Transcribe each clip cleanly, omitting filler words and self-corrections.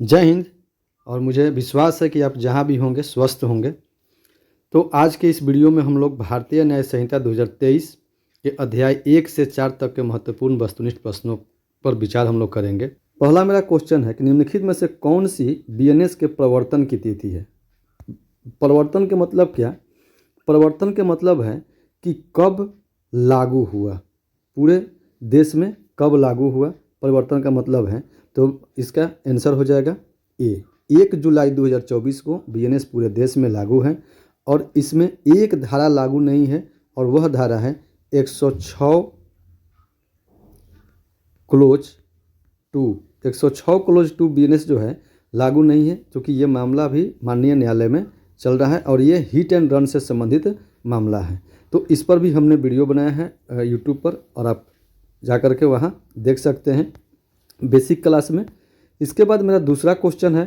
जय हिंद। और मुझे विश्वास है कि आप जहाँ भी होंगे स्वस्थ होंगे। तो आज के इस वीडियो में हम लोग भारतीय न्याय संहिता 2023 के अध्याय 1 से 4 तक के महत्वपूर्ण वस्तुनिष्ठ प्रश्नों पर विचार हम लोग करेंगे। पहला मेरा क्वेश्चन है कि निम्नलिखित में से कौन सी बीएनएस के प्रवर्तन की तिथि है। प्रवर्तन के मतलब क्या? प्रवर्तन के मतलब है कि कब लागू हुआ, पूरे देश में कब लागू हुआ, परिवर्तन का मतलब है। तो इसका आंसर हो जाएगा ए। 1 जुलाई 2024 को बीएनएस पूरे देश में लागू है और इसमें एक धारा लागू नहीं है और वह धारा है 106 क्लोज 2। 106 क्लोज 2 बीएनएस जो है लागू नहीं है, क्योंकि ये मामला भी माननीय न्यायालय में चल रहा है और ये हिट एंड रन से संबंधित मामला है। तो इस पर भी हमने वीडियो बनाया है यूट्यूब पर और आप जा कर के वहाँ देख सकते हैं बेसिक क्लास में। इसके बाद मेरा दूसरा क्वेश्चन है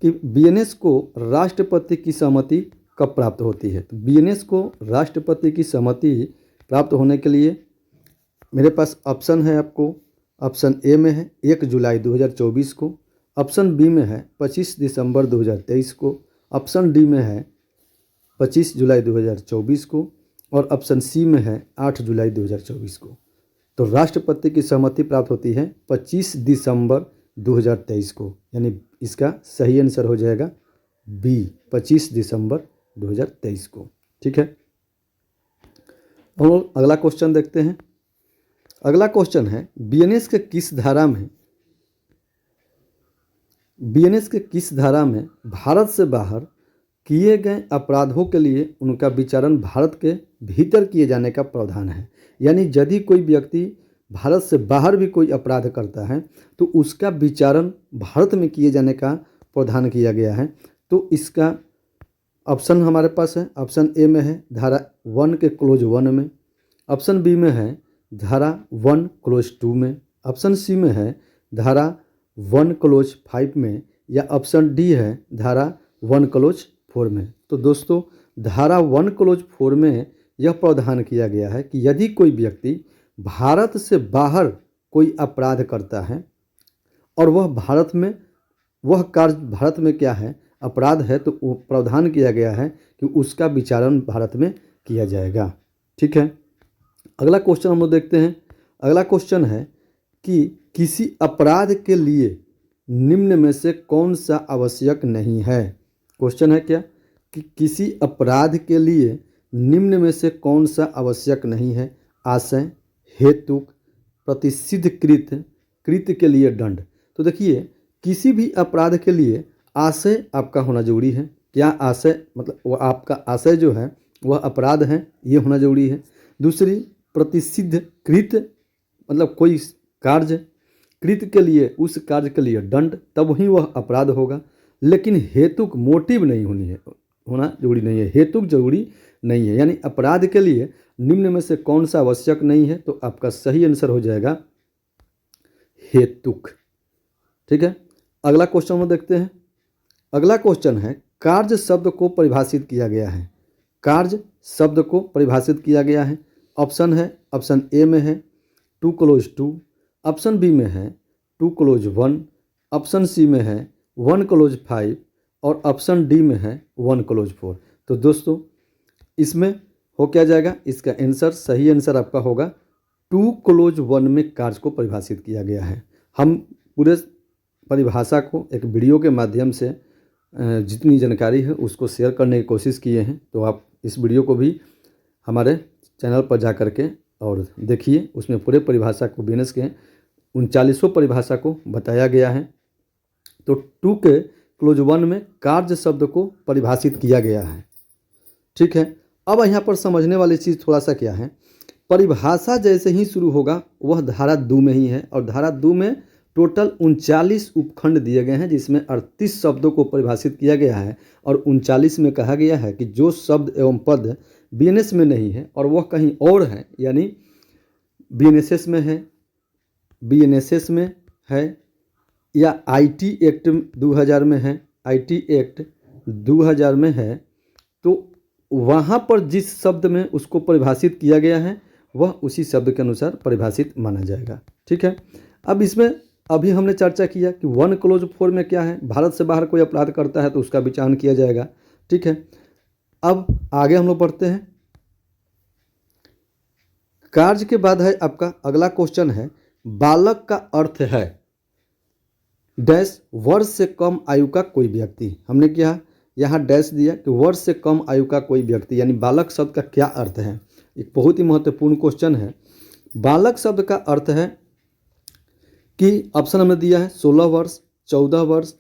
कि बीएनएस को राष्ट्रपति की सहमति कब प्राप्त होती है। तो बीएनएस को राष्ट्रपति की सहमति प्राप्त होने के लिए मेरे पास ऑप्शन है, आपको ऑप्शन ए में है 1 जुलाई 2024 को, ऑप्शन बी में है 25 दिसंबर 2023 को, ऑप्शन डी में है 25 जुलाई 2024 को और ऑप्शन सी में है 8 जुलाई 2024 को। तो राष्ट्रपति की सहमति प्राप्त होती है 25 दिसंबर 2023 को, यानी इसका सही आंसर हो जाएगा बी, 25 दिसंबर 2023 को। ठीक है, हम लोग अगला क्वेश्चन देखते हैं। अगला क्वेश्चन है बीएनएस के किस धारा में भारत से बाहर किए गए अपराधों के लिए उनका विचारण भारत के भीतर किए जाने का प्रावधान है। यानी यदि कोई व्यक्ति भारत से बाहर भी कोई अपराध करता है तो उसका विचारण भारत में किए जाने का प्रावधान किया गया है। तो इसका ऑप्शन हमारे पास है, ऑप्शन ए में है धारा 1 के क्लोज 1 में, ऑप्शन बी में है धारा 1 क्लोज 2 में, ऑप्शन सी में है धारा 1 क्लोज 5 में या ऑप्शन डी है धारा 1 क्लोज 4 में। तो दोस्तों धारा 1 क्लोज 4 में यह प्रावधान किया गया है कि यदि कोई व्यक्ति भारत से बाहर कोई अपराध करता है और वह कार्य भारत में क्या है, अपराध है, तो वो प्रावधान किया गया है कि उसका विचारण भारत में किया जाएगा। ठीक है, अगला क्वेश्चन हम लोग देखते हैं। अगला क्वेश्चन है कि किसी अपराध के लिए निम्न में से कौन सा आवश्यक नहीं है। क्वेश्चन है क्या कि किसी अपराध के लिए निम्न में से कौन सा आवश्यक नहीं है। आशय, हेतुक, प्रतिसिद्ध कृत्य के लिए दंड। तो देखिए किसी भी अपराध के लिए आशय आपका होना जरूरी है। क्या आशय मतलब वो आपका आशय जो है वह अपराध है, ये होना जरूरी है। दूसरी प्रतिसिद्ध कृत्य मतलब कोई कार्य कृत्य के लिए, उस कार्य के लिए दंड, तब ही वह अपराध होगा। लेकिन हेतुक मोटिव नहीं होना जरूरी नहीं है, हेतुक जरूरी नहीं है। यानी अपराध के लिए निम्न में से कौन सा आवश्यक नहीं है, तो आपका सही आंसर हो जाएगा हेतुक। ठीक है, अगला क्वेश्चन हम देखते हैं। अगला क्वेश्चन है कार्य शब्द को परिभाषित किया गया है। कार्य शब्द को परिभाषित किया गया है। ऑप्शन है, ऑप्शन ए में है 2 क्लोज 2, ऑप्शन बी में है 2 क्लोज 1, ऑप्शन सी में है 1 क्लोज 5 और ऑप्शन डी में है 1 क्लोज 4। तो दोस्तों इसमें हो क्या जाएगा, इसका आंसर, सही आंसर आपका होगा 2 क्लोज 1 में कार्य को परिभाषित किया गया है। हम पूरे परिभाषा को एक वीडियो के माध्यम से जितनी जानकारी है उसको शेयर करने की कोशिश किए हैं। तो आप इस वीडियो को भी हमारे चैनल पर जा कर के और देखिए, उसमें पूरे परिभाषा को बीएनएस के 39 परिभाषा को बताया गया है। तो 2 के क्लोज 1 में कार्य शब्द को परिभाषित किया गया है। ठीक है, अब यहाँ पर समझने वाली चीज़ थोड़ा सा क्या है, परिभाषा जैसे ही शुरू होगा वह धारा 2 में ही है और धारा 2 में टोटल 39 उपखंड दिए गए हैं, जिसमें 38 शब्दों को परिभाषित किया गया है और 39 में कहा गया है कि जो शब्द एवं पद बीएनएस में नहीं है और वह कहीं और है, यानी बीएनएसएस में है या आईटी एक्ट 2000 में है, आईटी एक्ट 2000 में है, तो वहाँ पर जिस शब्द में उसको परिभाषित किया गया है वह उसी शब्द के अनुसार परिभाषित माना जाएगा। ठीक है, अब इसमें अभी हमने चर्चा किया कि 1 क्लोज 4 में क्या है, भारत से बाहर कोई अपराध करता है तो उसका विचारण किया जाएगा। ठीक है, अब आगे हम लोग बढ़ते हैं। कार्य के बाद है आपका अगला क्वेश्चन है, बालक का अर्थ है डैश वर्ष से कम आयु का कोई व्यक्ति। हमने क्या यहाँ डैश दिया कि वर्ष से कम आयु का कोई व्यक्ति, यानी बालक शब्द का क्या अर्थ है। एक बहुत ही महत्वपूर्ण क्वेश्चन है। बालक शब्द का अर्थ है कि ऑप्शन हमें दिया है 16 वर्ष, 14 वर्ष,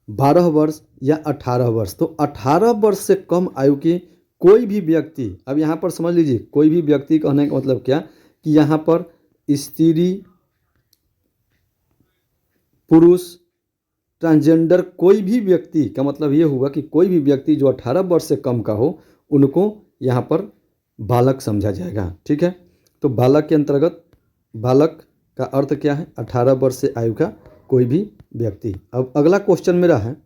12 वर्ष या 18 वर्ष। तो 18 वर्ष से कम आयु की कोई भी व्यक्ति, अब यहाँ पर समझ लीजिए कोई भी व्यक्ति कहने का मतलब क्या कि यहाँ पर स्त्री, पुरुष, ट्रांसजेंडर कोई भी व्यक्ति का मतलब ये हुआ कि कोई भी व्यक्ति जो 18 वर्ष से कम का हो उनको यहाँ पर बालक समझा जाएगा। ठीक है, तो बालक के अंतर्गत बालक का अर्थ क्या है, 18 वर्ष से आयु का कोई भी व्यक्ति। अब अगला क्वेश्चन मेरा है,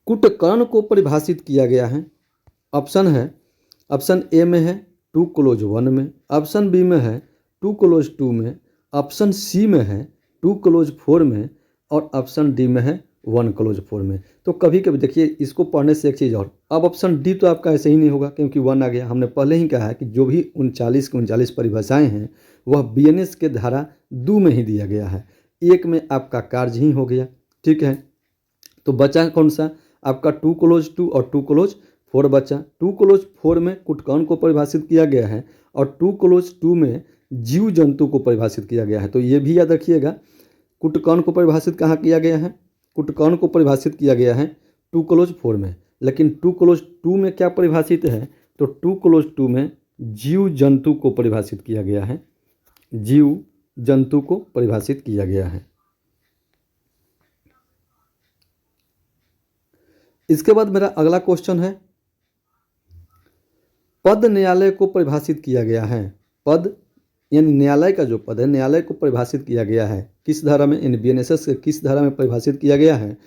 कुटकर्ण को परिभाषित किया गया है। ऑप्शन है, ऑप्शन ए में है 2 क्लोज 1 में, ऑप्शन बी में है 2 क्लोज 2 में, ऑप्शन सी में है 2 क्लोज 4 में और ऑप्शन डी में है 1 क्लोज 4 में। तो कभी कभी देखिए इसको पढ़ने से एक चीज़ और, अब ऑप्शन डी तो आपका ऐसे ही नहीं होगा क्योंकि 1 आ गया। हमने पहले ही कहा है कि जो भी 39 की 39 परिभाषाएं हैं वह बीएनएस के धारा 2 में ही दिया गया है, 1 में आपका कार्य ही हो गया। ठीक है, तो बचा कौन सा आपका 2 क्लोज 2 और 2 क्लोज 4 बचा। 2 क्लोज 4 में कुटकर्ण को परिभाषित किया गया है और 2 क्लोज 2 में जीव जंतु को परिभाषित किया गया है। तो ये भी याद रखिएगा, कुटकर्ण को परिभाषित कहाँ किया गया है, कुटकर्ण को परिभाषित किया गया है 2 क्लोज 4 में, लेकिन 2 क्लोज 2 में क्या परिभाषित है, तो 2 क्लोज 2 में जीव जंतु को परिभाषित किया गया है, जीव जंतु को परिभाषित किया गया है। इसके बाद मेरा अगला क्वेश्चन है, पद न्यायालय को परिभाषित किया गया है। पद यानी न्यायालय का जो पद है, न्यायालय को परिभाषित किया गया है किस धारा में, इन बीएनएसएस के किस धारा में परिभाषित किया गया है।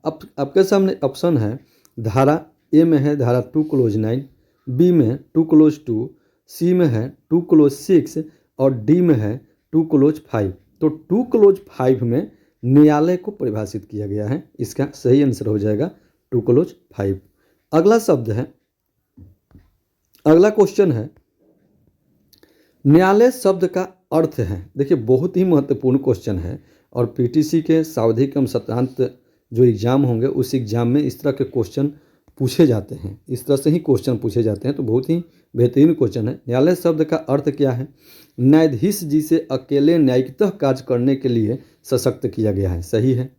अब आपके सामने ऑप्शन है, धारा ए में है धारा 2 क्लोज 9, बी में 2 क्लोज 2, सी में है 2 क्लोज 6 और डी में है 2 क्लोज 5। तो 2 क्लोज 5 में न्यायालय को परिभाषित किया गया है, इसका सही आंसर हो जाएगा 2 क्लोज 5। अगला शब्द है, अगला क्वेश्चन है, न्यायालय शब्द का अर्थ है। देखिए बहुत ही महत्वपूर्ण क्वेश्चन है और पीटीसी के सावधिक एवं सत्रांत जो एग्जाम होंगे उस एग्जाम में इस तरह के क्वेश्चन पूछे जाते हैं, इस तरह से ही क्वेश्चन पूछे जाते हैं। तो बहुत ही बेहतरीन क्वेश्चन है। न्यायालय शब्द का अर्थ क्या है, न्यायाधीश जी से अकेले न्यायिकतः कार्य करने के लिए सशक्त किया गया है, सही है।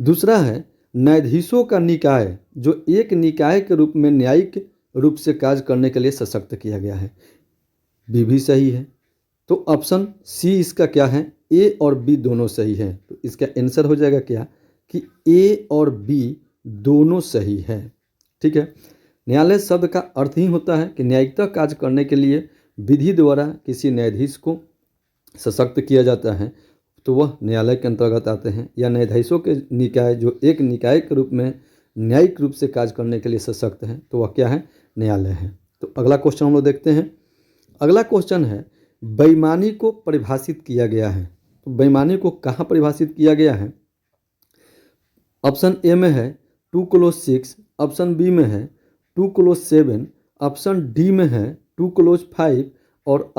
दूसरा है, न्यायाधीशों का निकाय जो एक निकाय के रूप में न्यायिक रूप से कार्य करने के लिए सशक्त किया गया है, बी भी सही है। तो ऑप्शन सी इसका क्या है, ए और बी दोनों सही है। तो इसका आंसर हो जाएगा क्या कि ए और बी दोनों सही है। ठीक है, न्यायालय शब्द का अर्थ ही होता है कि न्यायिकता कार्य करने के लिए विधि द्वारा किसी न्यायाधीश को सशक्त किया जाता है तो वह न्यायालय के अंतर्गत आते हैं, या न्यायाधीशों के निकाय जो एक निकाय के रूप में न्यायिक रूप से कार्य करने के लिए सशक्त हैं तो वह क्या है, न्यायालय है। तो अगला क्वेश्चन हम लोग देखते हैं। अगला क्वेश्चन है, बेईमानी को परिभाषित किया गया है। तो बेईमानी को कहाँ परिभाषित किया गया है, ऑप्शन ए में है 2 क्लोज 6, ऑप्शन बी में है 2 क्लोज 7, ऑप्शन डी में है 2 क्लोज 5 और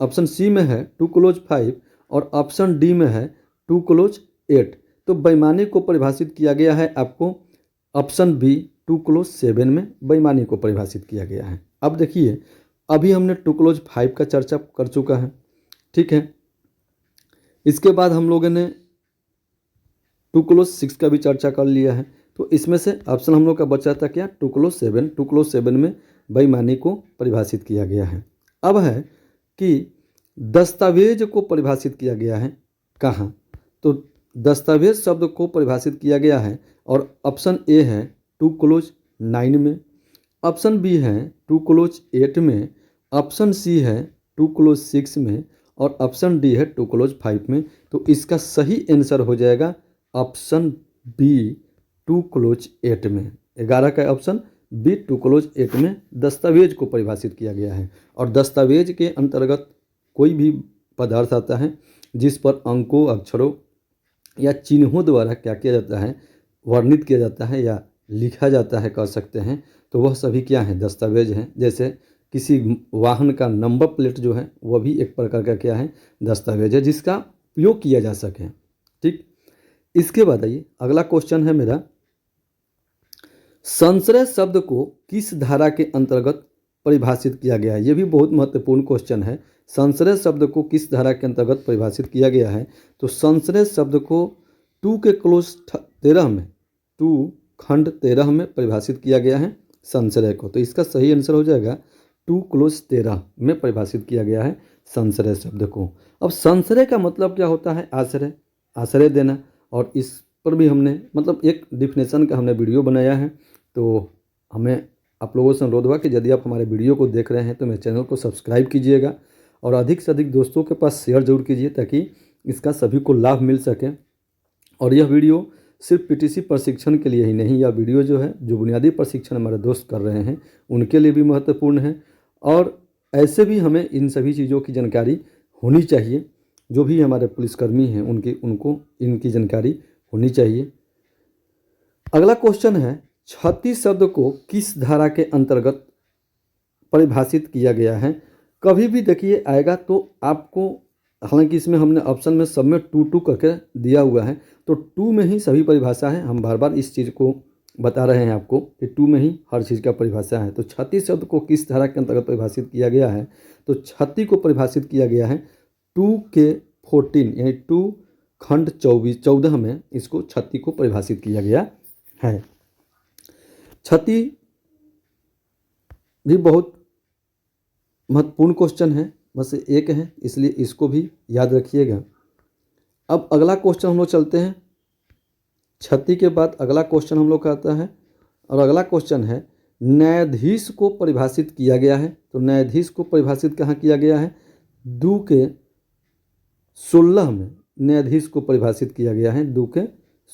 ऑप्शन सी में है 2 क्लोज 5 और ऑप्शन डी में है 2 क्लोज 8। तो बेईमानी को परिभाषित किया गया है आपको ऑप्शन बी 2 क्लोज 7 में बेईमानी को परिभाषित किया गया है। अब देखिए अभी हमने 2 क्लोज 5 का चर्चा कर चुका है। ठीक है, इसके बाद हम लोगों ने 2 क्लोज 6 का भी चर्चा कर लिया है। तो इसमें से ऑप्शन हम लोग का बचा था क्या, 2 क्लोज 7। 2 क्लोज 7 में बेईमानी को परिभाषित किया गया है। अब है कि दस्तावेज को परिभाषित किया गया है कहाँ, तो दस्तावेज शब्द को परिभाषित किया गया है और ऑप्शन ए है 2 क्लोज 9 में, ऑप्शन बी है 2 क्लोज 8 में, ऑप्शन सी है 2 क्लोज 6 में और ऑप्शन डी है 2 क्लोज 5 में। तो इसका सही आंसर हो जाएगा ऑप्शन बी 2 क्लोज 8 में। 11 का ऑप्शन बी 2 क्लोज 8 में दस्तावेज को परिभाषित किया गया है। और दस्तावेज के अंतर्गत कोई भी पदार्थ आता है जिस पर अंकों, अक्षरों या चिन्हों द्वारा क्या किया जाता है, वर्णित किया जाता है या लिखा जाता है कह सकते हैं, तो वह सभी क्या हैं, दस्तावेज हैं। जैसे किसी वाहन का नंबर प्लेट जो है वह भी एक प्रकार का क्या है, दस्तावेज है जिसका उपयोग किया जा सके। ठीक, इसके बाद आइए अगला क्वेश्चन है मेरा, संश्रय शब्द को किस धारा के अंतर्गत परिभाषित किया गया है। यह भी बहुत महत्वपूर्ण क्वेश्चन है। संश्रय शब्द को किस धारा के अंतर्गत परिभाषित किया गया है, तो संश्रय शब्द को 2 के क्लोज 13 में, 2 खंड 13 में परिभाषित किया गया है संश्रय को। तो इसका सही आंसर हो जाएगा 2 क्लोज 13 में परिभाषित किया गया है संश्रय शब्द को। अब संश्रय का मतलब क्या होता है, आश्रय, आश्रय देना। और इस पर भी हमने मतलब एक डिफिनेशन का हमने वीडियो बनाया है। तो हमें आप लोगों से अनुरोध हुआ कि यदि आप हमारे वीडियो को देख रहे हैं तो मेरे चैनल को सब्सक्राइब कीजिएगा और अधिक से अधिक दोस्तों के पास शेयर जरूर कीजिए ताकि इसका सभी को लाभ मिल सके। और यह वीडियो सिर्फ पीटीसी प्रशिक्षण के लिए ही नहीं, यह वीडियो जो है जो बुनियादी प्रशिक्षण हमारे दोस्त कर रहे हैं उनके लिए भी महत्वपूर्ण है। और ऐसे भी हमें इन सभी चीज़ों की जानकारी होनी चाहिए, जो भी हमारे पुलिसकर्मी हैं उनको इनकी जानकारी होनी चाहिए। अगला क्वेश्चन है, क्षति शब्द को किस धारा के अंतर्गत परिभाषित किया गया है। कभी भी देखिए आएगा तो आपको, हालांकि इसमें हमने ऑप्शन में सब में 2 करके दिया हुआ है, तो 2 में ही सभी परिभाषा है। हम बार बार इस चीज़ को बता रहे हैं आपको कि 2 में ही हर चीज़ का परिभाषा है। तो क्षति शब्द को किस धारा के अंतर्गत परिभाषित किया गया है, तो क्षति को परिभाषित किया गया है 2 के 14 यानी 2 खंड 14 में इसको क्षति को परिभाषित किया गया है। क्षति भी बहुत महत्वपूर्ण क्वेश्चन है, बस एक है इसलिए इसको भी याद रखिएगा। अब अगला क्वेश्चन हम लोग चलते हैं। क्षति के बाद अगला क्वेश्चन हम लोग का आता है और अगला क्वेश्चन है, न्यायाधीश को परिभाषित किया गया है। तो न्यायाधीश को परिभाषित कहाँ किया गया है, 2 के 16 में न्यायाधीश को परिभाषित किया गया है। 2 के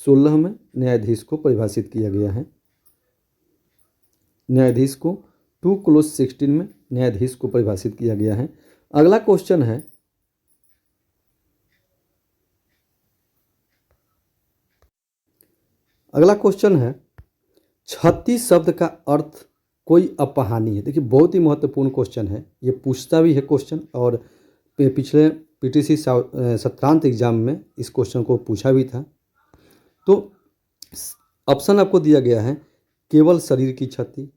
16 में न्यायाधीश को परिभाषित किया गया है। न्यायाधीश को 2 क्लोज 16 में न्यायाधीश को परिभाषित किया गया है। अगला क्वेश्चन है, क्षति शब्द का अर्थ कोई अपहानि है। देखिए बहुत ही महत्वपूर्ण क्वेश्चन है, ये पूछता भी है क्वेश्चन और पिछले पीटीसी सत्रांत एग्जाम में इस क्वेश्चन को पूछा भी था। तो ऑप्शन आपको दिया गया है, केवल शरीर की क्षति,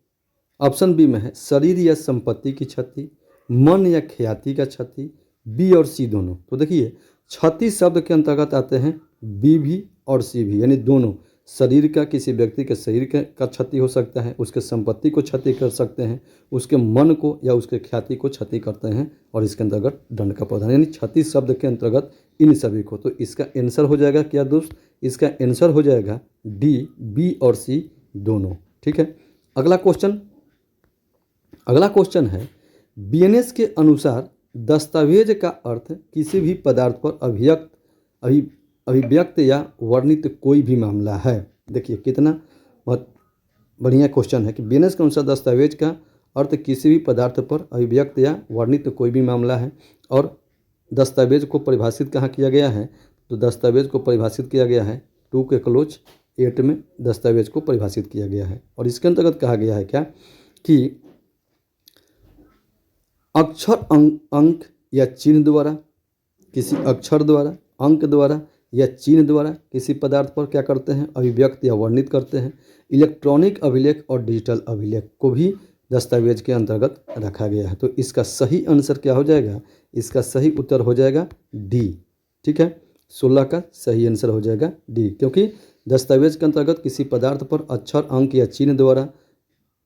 ऑप्शन बी में है शरीर या संपत्ति की क्षति, मन या ख्याति का क्षति, बी और सी दोनों। तो देखिए क्षति शब्द के अंतर्गत आते हैं बी भी और सी भी, यानी दोनों। शरीर का, किसी व्यक्ति के शरीर का क्षति हो सकता है, उसके संपत्ति को क्षति कर सकते हैं, उसके मन को या उसके ख्याति को क्षति करते हैं और इसके अंतर्गत दंड का प्रावधान, यानी क्षति शब्द के अंतर्गत इन सभी को। तो इसका आंसर हो जाएगा क्या दोस्त, इसका आंसर हो जाएगा डी, बी और सी दोनों। ठीक है। अगला क्वेश्चन है, बीएनएस के अनुसार दस्तावेज का अर्थ किसी भी पदार्थ पर अभिव्यक्त या वर्णित कोई भी मामला है। देखिए कितना बहुत बढ़िया क्वेश्चन है कि बीएनएस के अनुसार दस्तावेज का अर्थ किसी भी पदार्थ पर अभिव्यक्त या वर्णित कोई भी मामला है। और दस्तावेज को परिभाषित कहाँ किया गया है, तो दस्तावेज को परिभाषित किया गया है 2 के क्लोज 8 में दस्तावेज को परिभाषित किया गया है। और इसके अंतर्गत कहा गया है क्या कि अक्षर, अंक या चिन्ह द्वारा, किसी अक्षर द्वारा, अंक द्वारा या चिन्ह द्वारा किसी पदार्थ पर क्या करते हैं, अभिव्यक्त या वर्णित करते हैं। इलेक्ट्रॉनिक अभिलेख और डिजिटल अभिलेख को भी दस्तावेज के अंतर्गत रखा गया है। तो इसका सही आंसर क्या हो जाएगा, इसका सही उत्तर हो जाएगा डी। ठीक है, 16 का सही आंसर हो जाएगा डी, क्योंकि दस्तावेज के अंतर्गत किसी पदार्थ पर अक्षर, अंक या चिन्ह द्वारा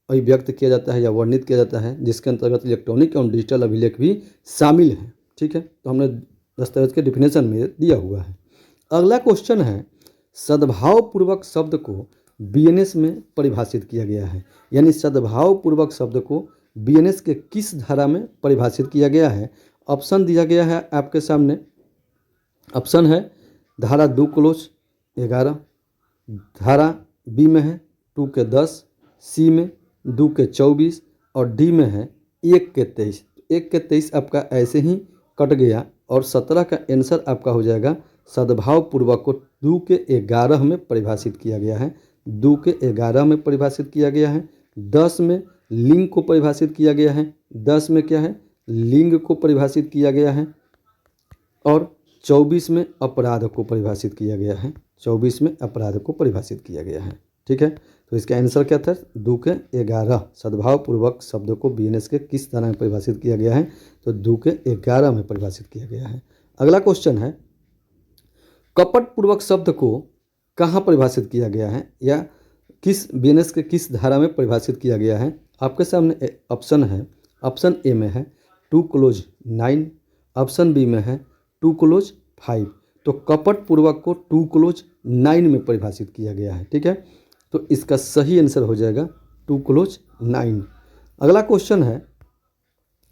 अभिव्यक्त किया जाता है या वर्णित किया जाता है, जिसके अंतर्गत इलेक्ट्रॉनिक एवं डिजिटल अभिलेख भी शामिल हैं। ठीक है, तो हमने दस्तावेज के डिफिनेशन में दिया हुआ है। अगला क्वेश्चन है, सद्भावपूर्वक शब्द को बीएनएस में परिभाषित किया गया है, यानी सद्भावपूर्वक शब्द को बीएनएस के किस धारा में परिभाषित किया गया है। ऑप्शन दिया गया है आपके सामने। ऑप्शन है धारा 2 क्लोज 11, धारा बी में है 2 के 10, सी में 2 के 24 और डी में है 1 के 23। 1 के 23 आपका ऐसे ही कट गया, और 17 का आंसर आपका हो जाएगा सद्भाव पूर्वक को 2 के 11 में परिभाषित किया गया है। 2 के 11 में परिभाषित किया गया है। 10 में लिंग को परिभाषित किया गया है। 10 में क्या है, लिंग को परिभाषित किया गया है। और 24 में अपराध को परिभाषित किया गया है। 24 में अपराध को परिभाषित किया गया है। ठीक है, तो इसका आंसर क्या था, 2 के 11 सद्भाव पूर्वक शब्द को बीएनएस के किस तरह में परिभाषित किया गया है, तो 2 के 11 में परिभाषित किया गया है। अगला क्वेश्चन है, कपट पूर्वक शब्द को कहाँ परिभाषित किया गया है या किस बीएनएस के किस धारा में परिभाषित किया गया है। आपके सामने ऑप्शन है, ऑप्शन ए में है 2 क्लोज 9, ऑप्शन बी में है 2 क्लोज 5। तो कपट पूर्वक को 2 क्लोज 9 में परिभाषित किया गया है। ठीक है, तो इसका सही आंसर हो जाएगा 2 क्लोज 9। अगला क्वेश्चन है,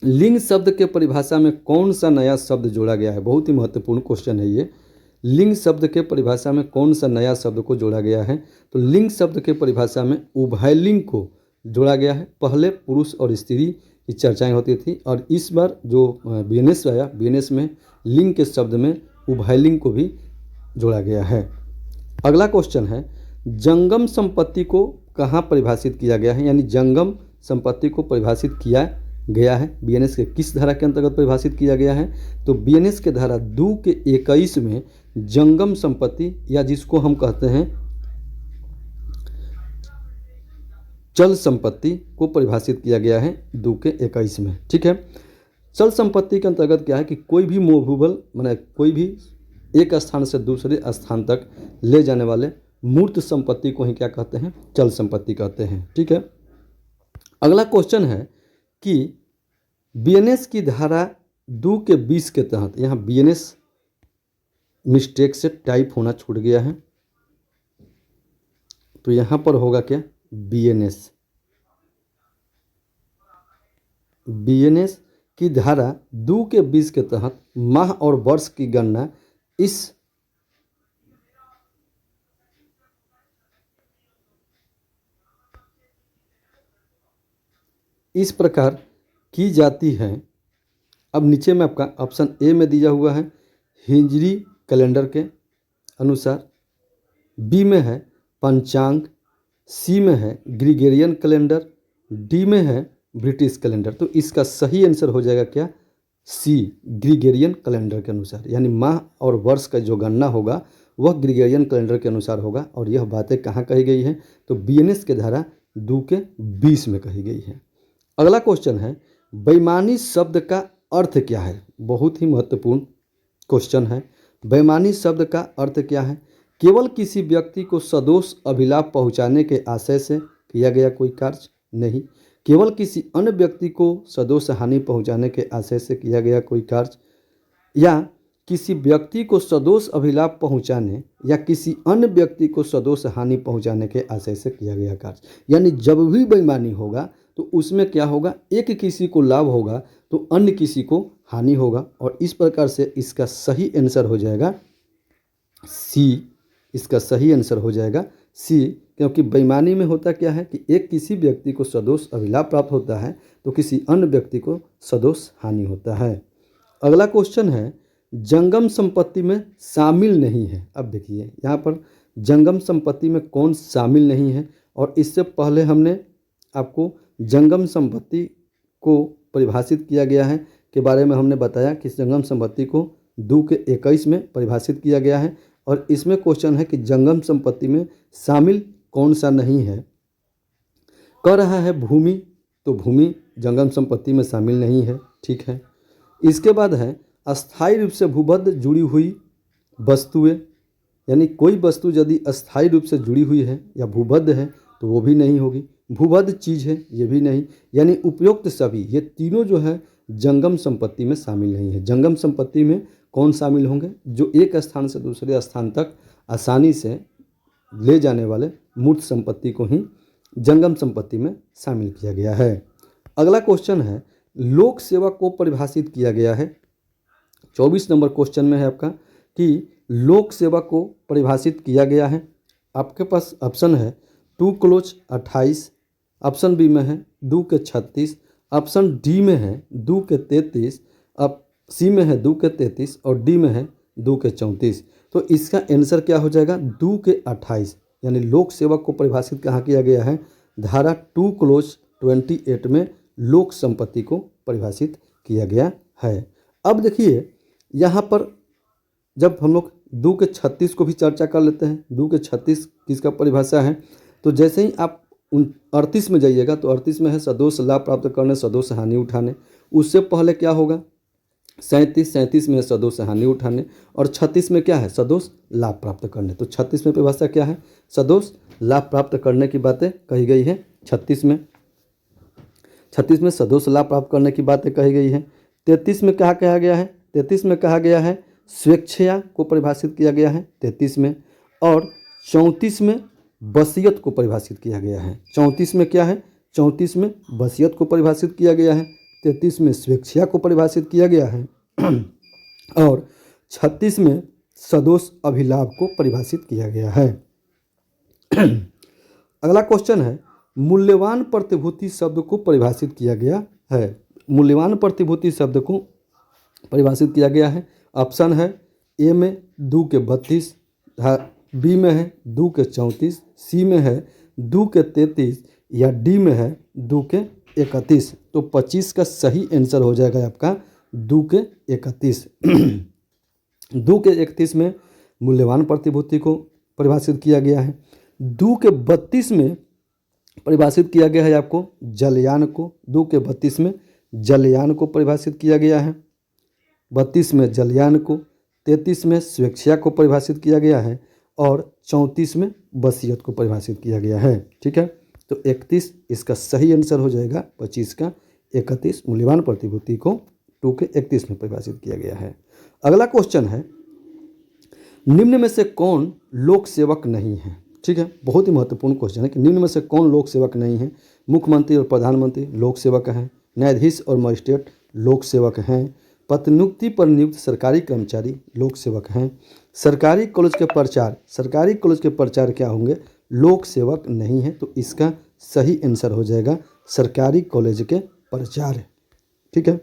लिंग शब्द के परिभाषा में कौन सा नया शब्द जोड़ा गया है। बहुत ही महत्वपूर्ण क्वेश्चन है ये। लिंग शब्द के परिभाषा में कौन सा नया शब्द को जोड़ा गया है, तो लिंग शब्द के परिभाषा में उभयलिंग को जोड़ा गया है। पहले पुरुष और स्त्री की चर्चाएं होती थी और इस बार जो बीएनएस आया, बीएनएस में लिंग के शब्द में उभयलिंग को भी जोड़ा गया है। अगला क्वेश्चन है, जंगम संपत्ति को कहाँ परिभाषित किया गया है, यानी जंगम संपत्ति को परिभाषित किया गया है बीएनएस के किस धारा के अंतर्गत परिभाषित किया गया है, तो बीएनएस के धारा 2 के 21 में जंगम संपत्ति या जिसको हम कहते हैं चल संपत्ति को परिभाषित किया गया है 2 के 21 में। ठीक है, चल संपत्ति के अंतर्गत क्या है कि कोई भी मूवेबल माने कोई भी एक स्थान से दूसरे स्थान तक ले जाने वाले मूर्त संपत्ति को ही क्या कहते हैं, चल संपत्ति कहते हैं। ठीक है, अगला क्वेश्चन है कि बीएनएस की धारा 2 के 20 के तहत, यहाँ बीएनएस मिस्टेक से टाइप होना छूट गया है, तो यहाँ पर होगा क्या, बीएनएस। बीएनएस की धारा 2 के 20 के तहत माह और वर्ष की गणना इस प्रकार की जाती है। अब नीचे में आपका ऑप्शन ए में दिया हुआ है हिजरी कैलेंडर के अनुसार, बी में है पंचांग, सी में है ग्रिगोरियन कैलेंडर, डी में है ब्रिटिश कैलेंडर। तो इसका सही आंसर हो जाएगा क्या, सी ग्रिगोरियन कैलेंडर के अनुसार, यानी माह और वर्ष का जो गणना होगा वह ग्रिगोरियन कैलेंडर के अनुसार होगा। और यह बातें कहाँ कही गई है, तो बीएनएस के धारा 2 के 20 में कही गई है। अगला क्वेश्चन है, बेईमानी शब्द का अर्थ क्या है। बहुत ही महत्वपूर्ण क्वेश्चन है। बेईमानी शब्द का अर्थ क्या है, केवल किसी व्यक्ति को सदोष अभिलाप पहुंचाने के आशय से किया गया कोई कार्य, नहीं। केवल किसी अन्य व्यक्ति को सदोष हानि पहुंचाने के आशय से किया गया कोई कार्य, या किसी व्यक्ति को सदोष अभिलाप पहुंचाने या किसी अन्य व्यक्ति को सदोष हानि पहुंचाने के आशय से किया गया कार्य। यानी जब भी बेईमानी होगा तो उसमें क्या होगा, एक किसी को लाभ होगा तो अन्य किसी को हानि होगा। और इस प्रकार से इसका सही आंसर हो जाएगा सी। इसका सही आंसर हो जाएगा सी, क्योंकि बेईमानी में होता क्या है कि एक किसी व्यक्ति को सदोष अभिलाप प्राप्त होता है तो किसी अन्य व्यक्ति को सदोष हानि होता है। अगला क्वेश्चन है, जंगम संपत्ति में शामिल नहीं है। अब देखिए यहाँ पर जंगम संपत्ति में कौन शामिल नहीं है, और इससे पहले हमने आपको जंगम संपत्ति को परिभाषित किया गया है के बारे में हमने बताया कि जंगम संपत्ति को 2 के 21 में परिभाषित किया गया है। और इसमें क्वेश्चन है कि जंगम संपत्ति में शामिल कौन सा नहीं है। कह रहा है भूमि, तो भूमि जंगम संपत्ति में शामिल नहीं है। ठीक है, इसके बाद है अस्थायी रूप से भूबद्ध जुड़ी हुई वस्तुएं, यानी कोई वस्तु यदि अस्थायी रूप से जुड़ी हुई है या भूबद्ध है तो वो भी नहीं होगी। भूबद्ध चीज़ है ये भी नहीं, यानी उपयुक्त सभी ये तीनों जो है जंगम संपत्ति में शामिल नहीं है। जंगम संपत्ति में कौन शामिल होंगे, जो एक स्थान से दूसरे स्थान तक आसानी से ले जाने वाले मूर्त संपत्ति को ही जंगम संपत्ति में शामिल किया गया है। अगला क्वेश्चन है, लोक सेवा को परिभाषित किया गया है। 24 नंबर क्वेश्चन में है आपका कि लोक सेवा को परिभाषित किया गया है। आपके पास ऑप्शन है 2 क्लोज 28, ऑप्शन बी में है 2 के 36, ऑप्शन डी में है 2 के 33, अब सी में है 2 के 33 और डी में है 2 के 34। तो इसका आंसर क्या हो जाएगा 2 के 28। यानी लोक सेवक को परिभाषित कहाँ किया गया है, धारा 2 क्लोज 28 में लोक संपत्ति को परिभाषित किया गया है। अब देखिए यहाँ पर जब हम लोग 2 के 36 को भी चर्चा कर लेते हैं, 2 के 36 किसका परिभाषा है, तो जैसे ही आप 38 में जाइएगा तो 38 में है सदोष लाभ प्राप्त करने सदोष हानि उठाने। उससे पहले क्या होगा 37 में है सदोष हानि उठाने और 36 में क्या है सदोष लाभ प्राप्त करने। तो 36 में परिभाषा क्या है, सदोष लाभ प्राप्त करने की बातें कही गई है। 36 में सदोष लाभ प्राप्त करने की बातें कही गई है। 33 में क्या कहा गया है, 33 में कहा गया है स्वेच्छा को परिभाषित किया गया है 33 में। और 34 में वसीयत को परिभाषित किया गया है। 34 में क्या है, 34 में वसीयत को परिभाषित किया गया है। 33 में स्वेच्छा को परिभाषित किया गया है और 36 में सदोष अभिलाभ को परिभाषित किया गया है। अगला क्वेश्चन है मूल्यवान प्रतिभूति शब्द को परिभाषित किया गया है। मूल्यवान प्रतिभूति शब्द को परिभाषित किया गया है। ऑप्शन है ए में 2 के 32, बी में है 2 के 34, सी में है 2 के 33 या डी में है 2 के 31। तो 25 का सही आंसर हो जाएगा आपका 2 के 31। 2 के 31 में मूल्यवान प्रतिभूति को परिभाषित किया गया है। 2 के 32 में परिभाषित किया गया है आपको जलयान को। 2 के 32 में जलयान को परिभाषित किया गया है। 32 में जलयान को, 33 में स्वेच्छा को परिभाषित किया गया है और 34 में वसीयत को परिभाषित किया गया है। ठीक है, तो 31 इसका सही आंसर हो जाएगा। 25 का 31 मूल्यवान प्रतिभूति को 2 के 31 में परिभाषित किया गया है। अगला क्वेश्चन है निम्न में से कौन लोक सेवक नहीं है। ठीक है, बहुत ही महत्वपूर्ण क्वेश्चन है कि निम्न में से कौन लोक सेवक नहीं है। मुख्यमंत्री और प्रधानमंत्री लोक सेवक हैं, न्यायाधीश और मजिस्ट्रेट लोक सेवक हैं, पदोन्नति पर नियुक्त सरकारी कर्मचारी लोक सेवक हैं, सरकारी कॉलेज के प्रचार क्या होंगे, लोक सेवक नहीं है। तो इसका सही आंसर हो जाएगा सरकारी कॉलेज के प्रचार। ठीक है,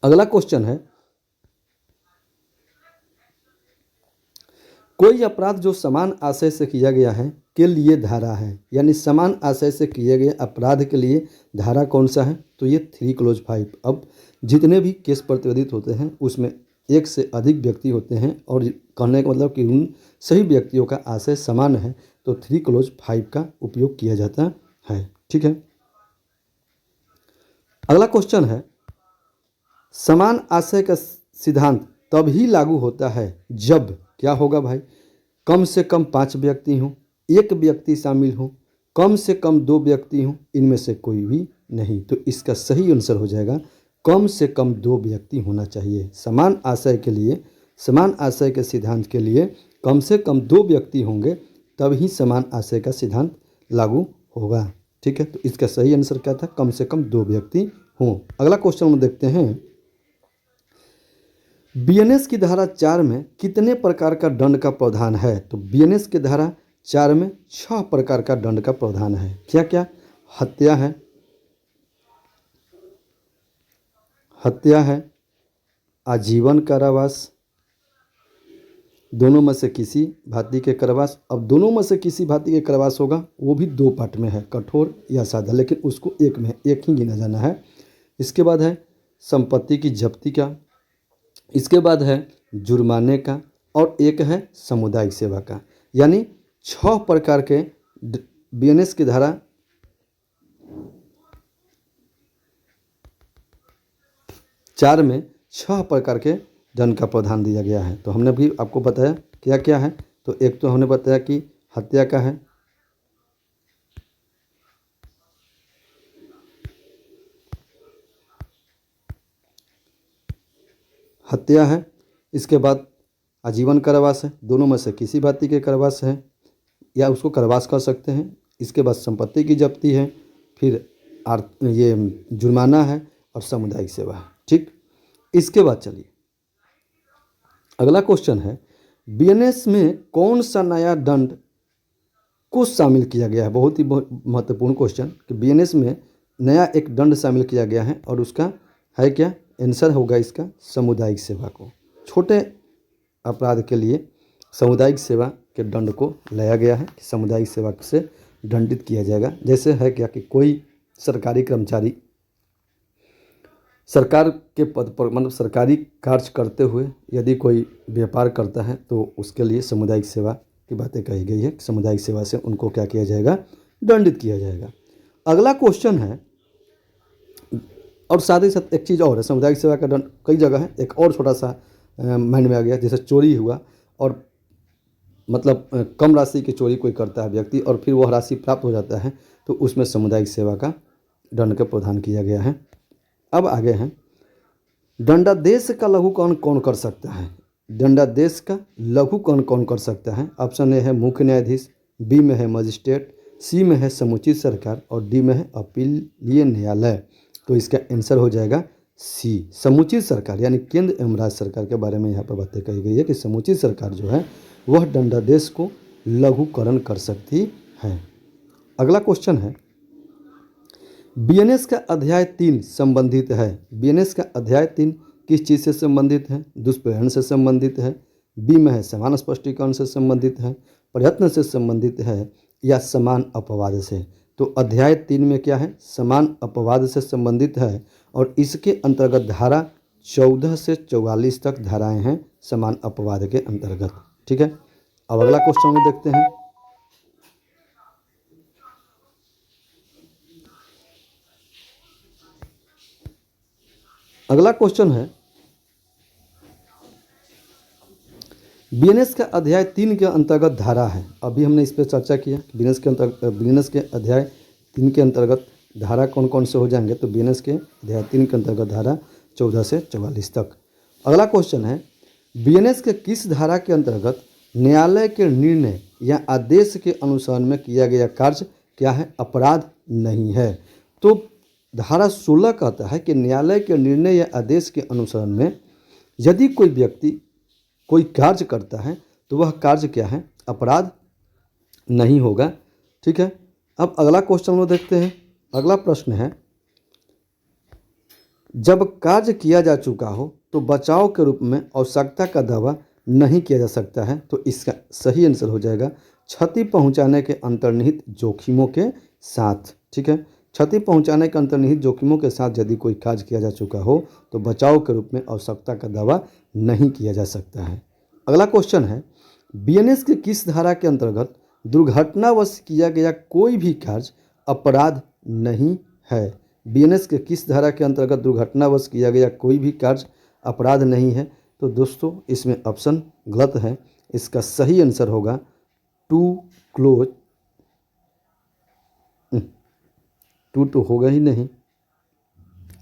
अगला क्वेश्चन है कोई अपराध जो समान आशय से किया गया है के लिए धारा है। यानी समान आशय से किए गए अपराध के लिए धारा कौन सा है, तो ये 3 क्लोज 5। अब जितने भी केस प्रतिवेदित होते हैं उसमें एक से अधिक व्यक्ति होते हैं और कहने का मतलब कि उन सही व्यक्तियों का आशय समान है तो 3 क्लोज 5 का उपयोग किया जाता है। ठीक है, अगला क्वेश्चन है समान आशय का सिद्धांत तभी लागू होता है जब क्या होगा भाई, कम से कम 5 व्यक्ति हों, 1 व्यक्ति शामिल हो, कम से कम 2 व्यक्ति हों, इनमें से कोई भी नहीं। तो इसका सही आंसर हो जाएगा कम से कम 2 व्यक्ति होना चाहिए। समान आशय के लिए, समान आशय के सिद्धांत के लिए कम से कम 2 व्यक्ति होंगे तभी समान आशय का सिद्धांत लागू होगा। ठीक है, तो इसका सही आंसर क्या था, कम से कम 2 व्यक्ति हों। अगला क्वेश्चन हम देखते हैं बीएनएस की धारा 4 में कितने प्रकार का दंड का प्रावधान है। तो बीएनएस की धारा 4 में 6 प्रकार का दंड का प्रावधान है। क्या क्या, हत्या है, आजीवन कारावास, दोनों में से किसी भांति के कारावास। अब दोनों में से किसी भांति के कारावास होगा वो भी 2 पार्ट में है, कठोर या सादा, लेकिन उसको एक में एक ही गिना जाना है। इसके बाद है संपत्ति की जब्ती का, इसके बाद है जुर्माने का और एक है सामुदायिक सेवा का। यानी 6 प्रकार के बीएनएस की धारा 4 में 6 प्रकार के दंड का प्रावधान दिया गया है। तो हमने भी आपको बताया क्या क्या है। तो एक तो हमने बताया कि हत्या का है, हत्या है, इसके बाद आजीवन कारावास है, दोनों में से किसी भांति के कारावास है या उसको कारावास कर सकते हैं। इसके बाद संपत्ति की जब्ती है, फिर ये जुर्माना है और सामुदायिक सेवा है। ठीक, इसके बाद चलिए अगला क्वेश्चन है बीएनएस में कौन सा नया दंड को शामिल किया गया है। बहुत ही महत्वपूर्ण क्वेश्चन कि बीएनएस में नया एक दंड शामिल किया गया है और उसका है क्या, आंसर होगा इसका सामुदायिक सेवा को। छोटे अपराध के लिए सामुदायिक सेवा के दंड को लाया गया है कि सामुदायिक सेवा से दंडित किया जाएगा। जैसे है क्या कि कोई सरकारी कर्मचारी सरकार के पद पर मतलब सरकारी कार्य करते हुए यदि कोई व्यापार करता है तो उसके लिए सामुदायिक सेवा की बातें कही गई है। सामुदायिक सेवा से उनको क्या किया जाएगा, दंडित किया जाएगा। अगला क्वेश्चन है, और साथ ही साथ एक चीज़ और है, सामुदायिक सेवा का दंड कई जगह है। एक और छोटा सा माइंड में आ गया, जैसे चोरी हुआ और मतलब कम राशि की चोरी कोई करता है व्यक्ति और फिर वह राशि प्राप्त हो जाता है तो उसमें सामुदायिक सेवा का दंड का प्रावधान किया गया है। अब आगे हैं, दंडादेश का लघुकरण कौन कर सकता है? दंडादेश का लघुकरण कौन कर सकता है? ऑप्शन ए है मुख्य न्यायाधीश, बी में है मजिस्ट्रेट, सी में है समुचित सरकार और डी में है अपीलीय न्यायालय। तो इसका आंसर हो जाएगा सी, समुचित सरकार। यानी केंद्र एवं राज्य सरकार के बारे में यहाँ पर बातें कही गई है कि समुचित सरकार जो है वह दंडादेश को लघुकरण कर सकती है। अगला क्वेश्चन है, बीएनएस का अध्याय 3 संबंधित है। बीएनएस का अध्याय 3 किस चीज़ से संबंधित है? दुष्प्रेरण से संबंधित है, बी में है समान स्पष्टीकरण से संबंधित है, प्रयत्न से संबंधित है या समान अपवाद से? तो अध्याय 3 में क्या है, समान अपवाद से संबंधित है और इसके अंतर्गत धारा 14 से 44 तक धाराएं हैं समान अपवाद के अंतर्गत। ठीक है, अब अगला क्वेश्चन में देखते हैं। अगला क्वेश्चन है, बीएनएस का अध्याय 3 के अंतर्गत धारा है। अभी हमने इस पर चर्चा किया कि बीएनएस के अध्याय 3 के अंतर्गत धारा कौन कौन से हो जाएंगे। तो बीएनएस के अध्याय 3 के अंतर्गत धारा 14 से 44 तक। अगला क्वेश्चन है, बीएनएस के किस धारा के अंतर्गत न्यायालय के निर्णय या आदेश के अनुसरण में किया गया कार्य क्या है, अपराध नहीं है? तो धारा 16 कहता है कि न्यायालय के निर्णय या आदेश के अनुसरण में यदि कोई व्यक्ति कोई कार्य करता है तो वह कार्य क्या है, अपराध नहीं होगा। ठीक है, अब अगला क्वेश्चन वो देखते हैं। अगला प्रश्न है, जब कार्य किया जा चुका हो तो बचाव के रूप में आवश्यकता का दावा नहीं किया जा सकता है। तो इसका सही आंसर हो जाएगा क्षति पहुंचाने के अंतर्निहित जोखिमों के साथ। ठीक है, क्षति पहुंचाने के अंतर्निहित जोखिमों के साथ यदि कोई कार्य किया जा चुका हो तो बचाव के रूप में आवश्यकता का दावा नहीं किया जा सकता है। अगला क्वेश्चन है, बीएनएस के किस धारा के अंतर्गत दुर्घटनावश किया गया कोई भी कार्य अपराध नहीं है? बीएनएस के किस धारा के अंतर्गत दुर्घटनावश किया गया कोई भी कार्य अपराध नहीं है? तो दोस्तों इसमें ऑप्शन गलत है। इसका सही आंसर होगा टू तो होगा ही नहीं,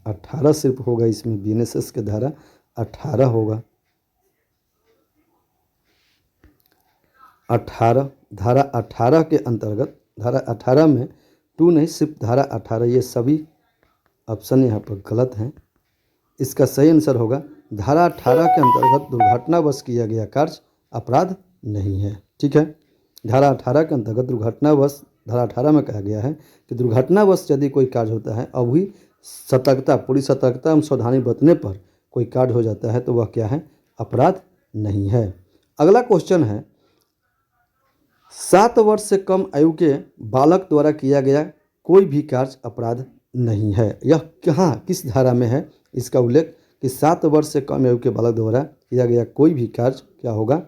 18 सिर्फ होगा इसमें। बीएनएस के धारा 18 होगा। 18 धारा 18 के अंतर्गत, धारा 18 में 2 नहीं सिर्फ धारा 18, ये सभी ऑप्शन यहाँ पर गलत हैं। इसका सही आंसर होगा धारा 18 के अंतर्गत दुर्घटनावश किया गया कार्य अपराध नहीं है। ठीक है, धारा 18 के अंतर्गत दुर्घटनावश, धारा 18 में कहा गया है कि दुर्घटनावश यदि कोई कार्य होता है और भी सतर्कता, पूरी सतर्कता एवं सावधानी बरतने पर कोई कार्य हो जाता है तो वह क्या है, अपराध नहीं है। अगला क्वेश्चन है, 7 वर्ष से कम आयु के बालक द्वारा किया गया कोई भी कार्य अपराध नहीं है। यह कहाँ किस धारा में है इसका उल्लेख कि 7 वर्ष से कम आयु के बालक द्वारा किया गया कोई भी कार्य क्या होगा,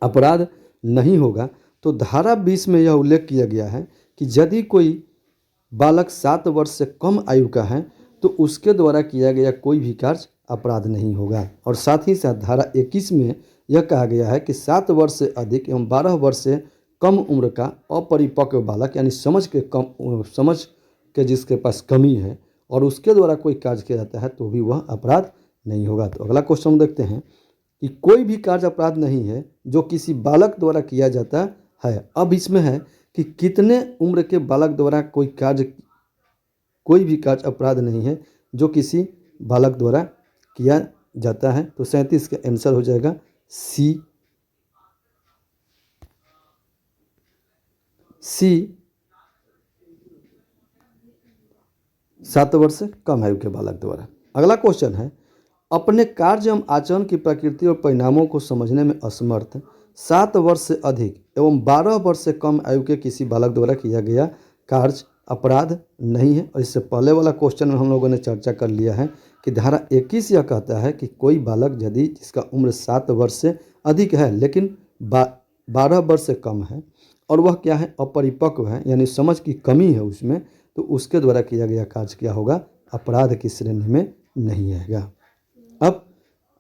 अपराध नहीं होगा। तो धारा 20 में यह उल्लेख किया गया है कि यदि कोई बालक 7 वर्ष से कम आयु का है तो उसके द्वारा किया गया कोई भी कार्य अपराध नहीं होगा। और साथ ही साथ धारा 21 में यह कहा गया है कि 7 वर्ष से अधिक एवं 12 वर्ष से कम उम्र का अपरिपक्व बालक, यानी समझ के जिसके पास कमी है और उसके द्वारा कोई कार्य किया जाता है तो भी वह अपराध नहीं होगा। तो अगला क्वेश्चन देखते हैं कि कोई भी कार्य अपराध नहीं है जो किसी बालक द्वारा किया जाता है। अब इसमें है कि कितने उम्र के बालक द्वारा कोई भी कार्य अपराध नहीं है जो किसी बालक द्वारा किया जाता है। तो 37 का आंसर हो जाएगा सी 7 वर्ष से कम आयु के बालक द्वारा। अगला क्वेश्चन है, अपने कार्य एवं आचरण की प्रकृति और परिणामों को समझने में असमर्थ 7 वर्ष से अधिक एवं 12 वर्ष से कम आयु के किसी बालक द्वारा किया गया कार्य अपराध नहीं है। और इससे पहले वाला क्वेश्चन में हम लोगों ने चर्चा कर लिया है कि धारा 21 यह कहता है कि कोई बालक यदि जिसका उम्र 7 वर्ष से अधिक है लेकिन 12 वर्ष से कम है और वह क्या है, अपरिपक्व है, यानी समझ की कमी है उसमें, तो उसके द्वारा किया गया कार्य क्या होगा, अपराध की श्रेणी में नहीं आएगा। अब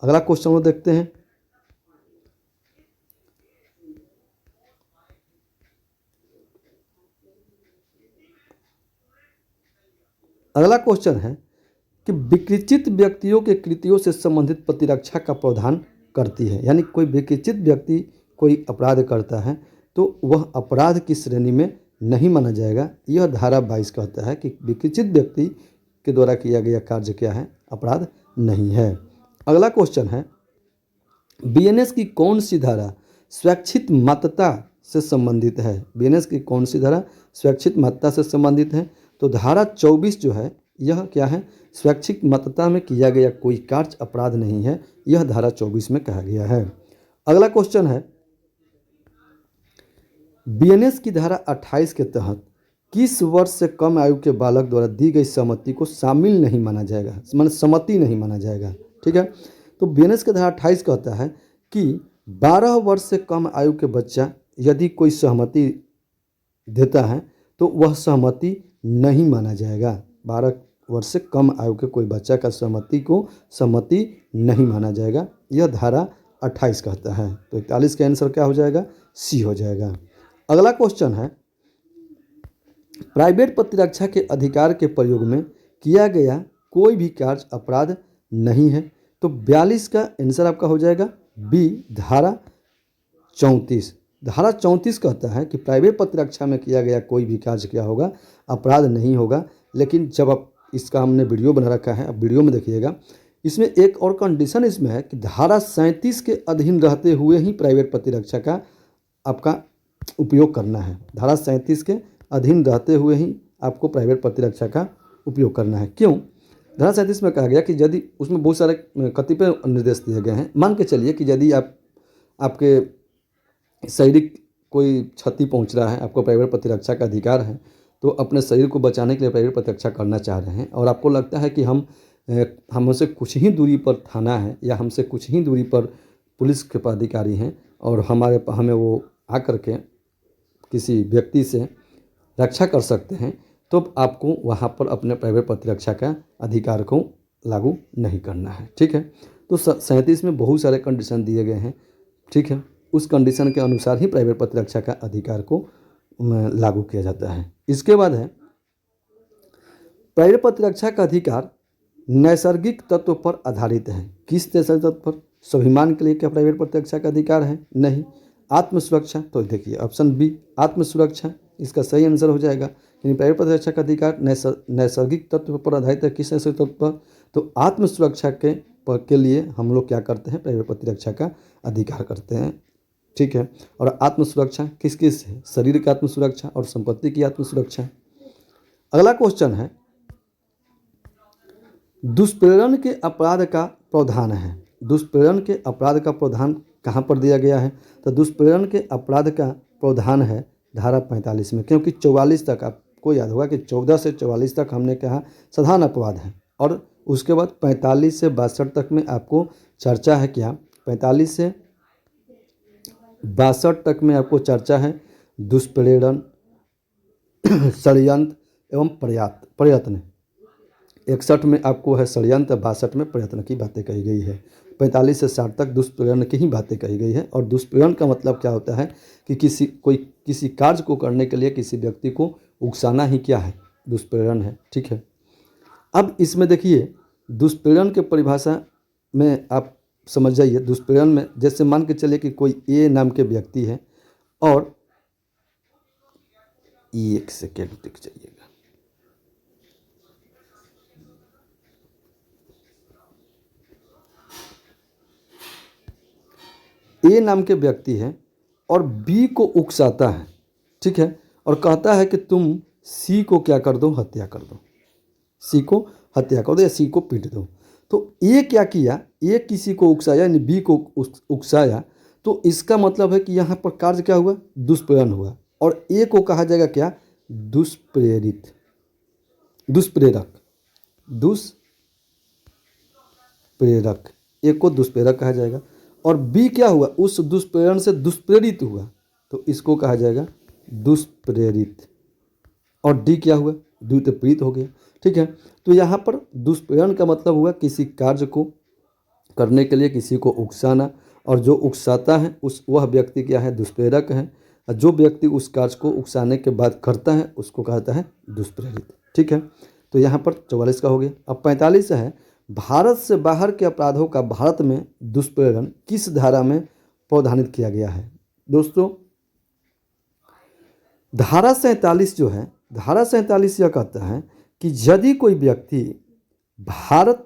अगला क्वेश्चन वो देखते हैं। अगला क्वेश्चन है कि विकृचित व्यक्तियों के कृतियों से संबंधित प्रतिरक्षा का प्रावधान करती है, यानी कोई विकृचित व्यक्ति कोई अपराध करता है तो वह अपराध की श्रेणी में नहीं माना जाएगा। यह धारा 22 कहता है कि विकृचित व्यक्ति के द्वारा किया गया कार्य क्या है, अपराध नहीं है। अगला क्वेश्चन है, बीएनएस की कौन सी धारा स्वैच्छित मातृता से संबंधित है? बीएनएस की कौन सी धारा स्वैच्छित मातृता से संबंधित है? तो धारा 24 जो है यह क्या है, स्वैच्छिक मातृता में किया गया कोई कार्य अपराध नहीं है, यह धारा 24 में कहा गया है। अगला क्वेश्चन है, बीएनएस की धारा 28 के तहत किस वर्ष से कम आयु के बालक द्वारा दी गई सहमति को शामिल नहीं माना जाएगा, माने सम्मति नहीं माना जाएगा। ठीक है, तो बीएनएस की धारा 28 कहता है कि 12 वर्ष से कम आयु के बच्चा यदि कोई सहमति देता है तो वह सहमति नहीं माना जाएगा। 12 वर्ष से कम आयु के कोई बच्चा का सहमति को सम्मति नहीं माना जाएगा, यह धारा 28 कहता है। तो 41 का आंसर क्या हो जाएगा, सी हो जाएगा। अगला क्वेश्चन है, प्राइवेट प्रतिरक्षा के अधिकार के प्रयोग में किया गया कोई भी कार्य अपराध नहीं है। तो 42 का आंसर आपका हो जाएगा बी, धारा 34। धारा 34 कहता है कि प्राइवेट प्रतिरक्षा में किया गया कोई भी कार्य क्या होगा, अपराध नहीं होगा। लेकिन जब आप इसका हमने वीडियो बना रखा है, अब वीडियो में देखिएगा, इसमें एक और कंडीशन इसमें है कि धारा 37 के अधीन रहते हुए ही प्राइवेट प्रतिरक्षा का आपका उपयोग करना है। धारा 37 के अधीन रहते हुए ही आपको प्राइवेट प्रतिरक्षा का उपयोग करना है। क्यों? धारा 37 में कहा गया कि यदि उसमें बहुत सारे कतिपय निर्देश दिए गए हैं। मान के चलिए कि यदि आपके शारीरिक कोई क्षति पहुंच रहा है, आपको प्राइवेट प्रतिरक्षा का अधिकार है, तो अपने शरीर को बचाने के लिए प्राइवेट प्रतिरक्षा करना चाह रहे हैं और आपको लगता है कि हमसे कुछ ही दूरी पर थाना है या हमसे कुछ ही दूरी पर पुलिस के पदाधिकारी हैं और हमें वो आकर के किसी व्यक्ति से रक्षा कर सकते हैं, तो आपको वहाँ पर अपने प्राइवेट प्रतिरक्षा का अधिकार को लागू नहीं करना है। ठीक है, तो 37 में बहुत सारे कंडीशन दिए गए हैं। ठीक है, उस कंडीशन के अनुसार ही प्राइवेट प्रतिरक्षा का अधिकार को लागू किया जाता है। इसके बाद है, प्राइवेट प्रतिरक्षा का अधिकार नैसर्गिक तत्व पर आधारित है। किस नैसर्गिक तत्व पर? स्वाभिमान के लिए क्या प्राइवेट प्रतिरक्षा का अधिकार है? नहीं। आत्मसुरक्षा, तो देखिए ऑप्शन बी, आत्मसुरक्षा इसका सही आंसर हो जाएगा। यानी प्राइवेट प्रतिरक्षा का अधिकार नैसर्गिक तत्व पर आधारित है। किस नैसर्गिक तत्व पर? तो आत्मसुरक्षा के लिए हम लोग क्या करते हैं, प्राइवेट प्रतिरक्षा का अधिकार करते हैं। ठीक है, और आत्मसुरक्षा किस किस है? शरीर की आत्मसुरक्षा और संपत्ति की आत्मसुरक्षा। अगला क्वेश्चन है, दुष्प्रेरण के अपराध का प्रावधान है। दुष्प्रेरण के अपराध का प्रावधान कहाँ पर दिया गया है? तो दुष्प्रेरण के अपराध का प्रावधान है धारा 45 में, क्योंकि 44 तक आपको याद होगा कि 14 से 44 तक हमने कहा साधारण अपवाद है और उसके बाद 45 से 62 तक में आपको चर्चा है क्या, 45 से 62 तक में आपको चर्चा है दुष्प्रेरण, षड्यंत्र एवं प्रयत्न। 61 में आपको है षड्यंत्र, 62 में प्रयत्न की बातें कही गई है। 45 से 60 तक दुष्प्रेरण की ही बातें कही गई है। और दुष्प्रेरण का मतलब क्या होता है कि किसी कार्य को करने के लिए किसी व्यक्ति को उकसाना ही क्या है, दुष्प्रेरण है। ठीक है, अब इसमें देखिए दुष्प्रेरण के परिभाषा में आप समझ जाइए। दुष्प्रेरण में जैसे मान के चलिए कि कोई ए नाम के व्यक्ति है और एक सेकेंड टिक जाइएगा, ए नाम के व्यक्ति है और बी को उकसाता है। ठीक है, और कहता है कि तुम सी को क्या कर दो, हत्या कर दो, सी को हत्या कर दो या सी को पीट दो। तो ए क्या किया, ए किसी को उकसाया यानी बी को उकसाया, तो इसका मतलब है कि यहाँ पर कार्य क्या हुआ, दुष्प्रेरण हुआ। और ए को कहा जाएगा क्या, दुष्प्रेरित, दुष्प्रेरक, दुष्प्रेरक, ए को दुष्प्रेरक कहा जाएगा। और बी क्या हुआ, उस दुष्प्रेरण से दुष्प्रेरित हुआ, तो इसको कहा जाएगा दुष्प्रेरित। और डी क्या हुआ, द्वितीय प्रेरित हो गया। ठीक है, तो यहाँ पर दुष्प्रेरण का मतलब हुआ किसी कार्य को करने के लिए किसी को उकसाना, और जो उकसाता है वह व्यक्ति क्या है, दुष्प्रेरक है। और जो व्यक्ति उस कार्य को उकसाने के बाद करता है उसको कहता है दुष्प्रेरित। ठीक है, तो यहाँ पर 44 का हो गया। अब 45 है, भारत से बाहर के अपराधों का भारत में दुष्प्रेरण किस धारा में प्रावधानित किया गया है। दोस्तों, धारा 47 जो है, धारा 47 यह कहता है कि यदि कोई व्यक्ति भारत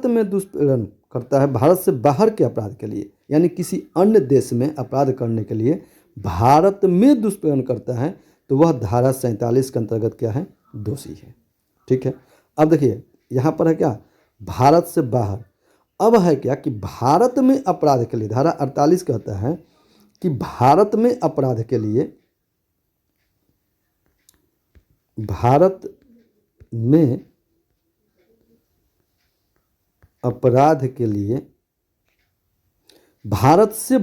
में दुष्प्रेरण करता है, भारत से बाहर के अपराध के लिए, यानी किसी अन्य देश में अपराध करने के लिए भारत में दुष्प्रेरण करता है, तो वह धारा 47 के अंतर्गत क्या है, दोषी है। ठीक है, अब देखिए यहाँ पर है क्या, भारत से बाहर। अब है क्या कि भारत में अपराध के लिए धारा 48 कहता है कि भारत में अपराध के लिए, भारत में अपराध के लिए भारत से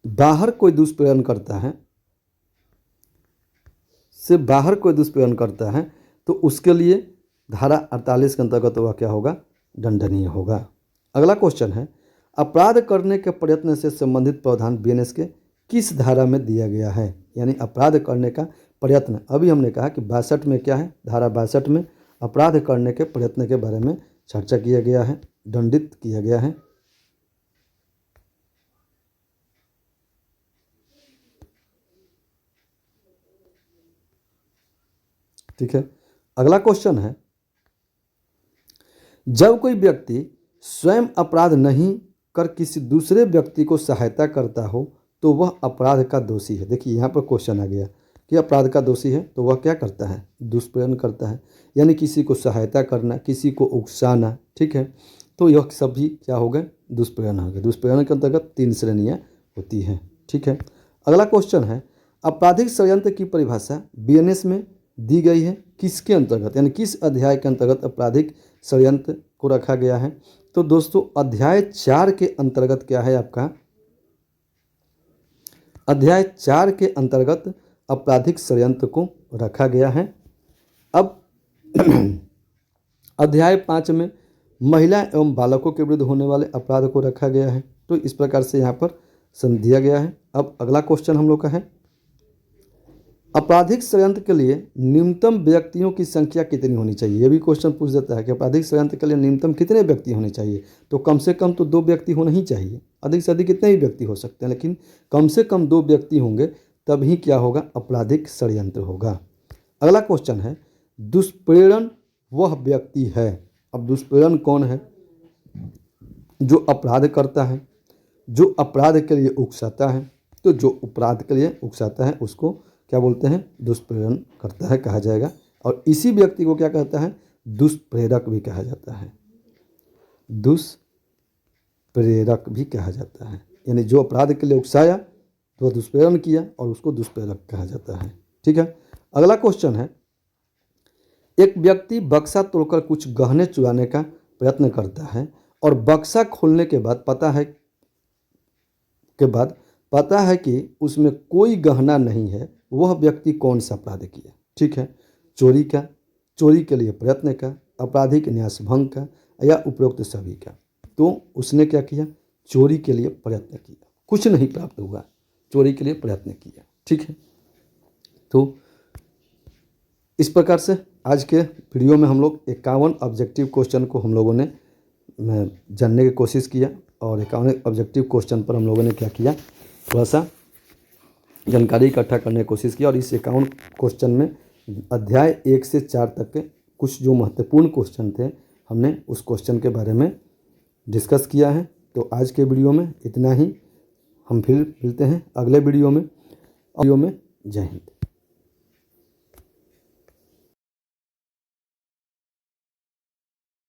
बाहर कोई दुष्प्रेरण करता है, तो उसके लिए धारा 48 के अंतर्गत वह क्या होगा, दंडनीय होगा। अगला क्वेश्चन है, अपराध करने के प्रयत्न से संबंधित प्रावधान बीएनएस के किस धारा में दिया गया है। यानी अपराध करने का प्रयत्न, अभी हमने कहा कि 62 में क्या है, धारा 62 में अपराध करने के प्रयत्न के बारे में चर्चा किया गया है, दंडित किया गया है। ठीक है, अगला क्वेश्चन है, जब कोई व्यक्ति स्वयं अपराध नहीं कर किसी दूसरे व्यक्ति को सहायता करता हो तो वह अपराध का दोषी है। देखिए यहाँ पर क्वेश्चन आ गया कि अपराध का दोषी है तो वह क्या करता है, दुष्प्रेरण करता है, यानी किसी को सहायता करना, किसी को उकसाना। ठीक है, तो यह सब भी क्या हो गए, दुष्प्रेरण हो गए। दुष्प्रेरण के अंतर्गत 3 श्रेणियाँ होती हैं। ठीक है, अगला क्वेश्चन है, आपराधिक षड्यंत्र की परिभाषा बीएनएस में दी गई है किसके अंतर्गत, यानी किस अध्याय के अंतर्गत आपराधिक षड्यंत्र को रखा गया है। तो दोस्तों अध्याय 4 के अंतर्गत क्या है आपका, अध्याय 4 के अंतर्गत आपराधिक षड्यंत्र को रखा गया है। अब अध्याय 5 में महिला एवं बालकों के विरुद्ध होने वाले अपराध को रखा गया है। तो इस प्रकार से यहाँ पर दिया गया है। अब अगला क्वेश्चन हम लोग का है, आपराधिक षड्यंत्र के लिए न्यूनतम व्यक्तियों की संख्या कितनी होनी चाहिए। ये भी क्वेश्चन पूछ देता है कि आपराधिक षड्यंत्र के लिए न्यूनतम कितने व्यक्ति होने चाहिए। तो कम से कम तो 2 व्यक्ति होना ही चाहिए, अधिक से अधिक कितने ही व्यक्ति हो सकते हैं, लेकिन कम से कम 2 व्यक्ति होंगे तभी क्या होगा, आपराधिक षड्यंत्र होगा। अगला क्वेश्चन है, दुष्प्रेरण वह व्यक्ति है। अब दुष्प्रेरण कौन है, जो अपराध करता है, जो अपराध के लिए उकसाता है। तो जो अपराध के लिए उकसाता है उसको क्या बोलते हैं, दुष्प्रेरण करता है कहा जाएगा। और इसी व्यक्ति को क्या कहता है, दुष्प्रेरक भी कहा जाता है, दुष्प्रेरक भी कहा जाता है। यानी जो अपराध के लिए उकसाया तो वह दुष्प्रेरण किया और उसको दुष्प्रेरक कहा जाता है। ठीक है, अगला क्वेश्चन है, एक व्यक्ति बक्सा तोड़कर कुछ गहने चुराने का प्रयत्न करता है और बक्सा खोलने के बाद पता है कि उसमें कोई गहना नहीं है, वह व्यक्ति कौन सा अपराध किया। ठीक है, चोरी का, चोरी के लिए प्रयत्न का, आपराधिक न्यास भंग का या उपरोक्त सभी का। तो उसने क्या किया, चोरी के लिए प्रयत्न किया, कुछ नहीं प्राप्त हुआ, चोरी के लिए प्रयत्न किया। ठीक है, तो इस प्रकार से आज के वीडियो में हम लोग 51 ऑब्जेक्टिव क्वेश्चन को हम लोगों ने जानने की कोशिश किया। और 51 ऑब्जेक्टिव क्वेश्चन पर हम लोगों ने क्या किया, थोड़ा सा जानकारी इकट्ठा करने की कोशिश की। और इस 51 क्वेश्चन में अध्याय 1 से 4 तक के कुछ जो महत्वपूर्ण क्वेश्चन थे हमने उस क्वेश्चन के बारे में डिस्कस किया है। तो आज के वीडियो में इतना ही, हम फिर मिलते हैं अगले वीडियो में। जय हिंद।